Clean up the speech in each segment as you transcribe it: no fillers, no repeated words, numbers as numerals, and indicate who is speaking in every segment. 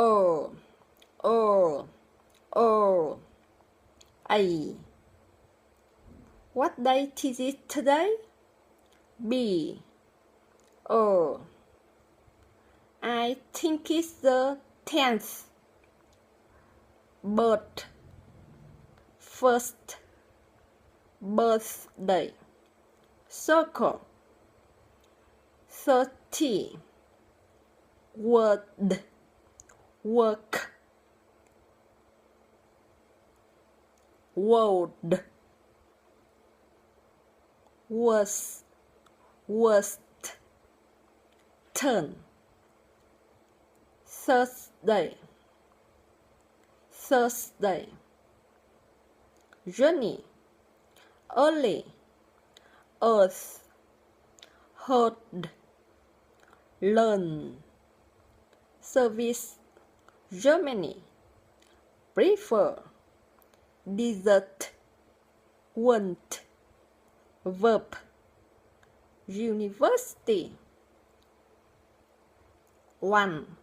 Speaker 1: O O O A. What date is it today? B. O. I think it's the 10th. Birth. First birthday. Circle. 30. Word. Work. World. Worst. Worst. Turn. Thursday. Thursday. Journey. Early. Earth. Heard. Learn. Service. Germany. Prefer. Desert. Want. Verb. University. 1.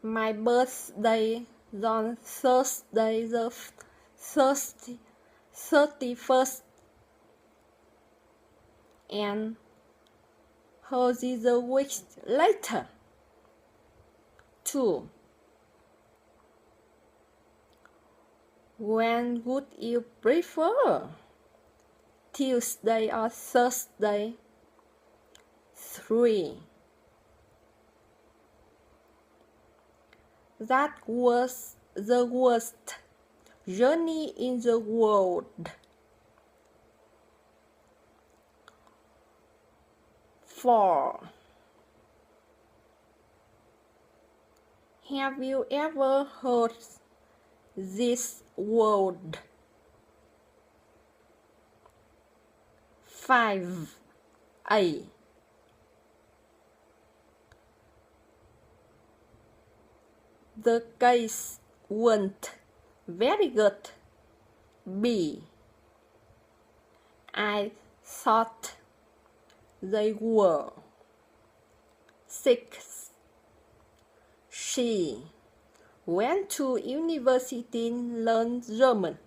Speaker 1: My birthday is on Thursday the 31st, and hers is a week later. 2. When would you prefer? Tuesday or Thursday? 3. That was the worst journey in the world. 4. Have you ever heard this word? 5. A. The case went very good. B. I thought they were. 6. She went to university and learned German.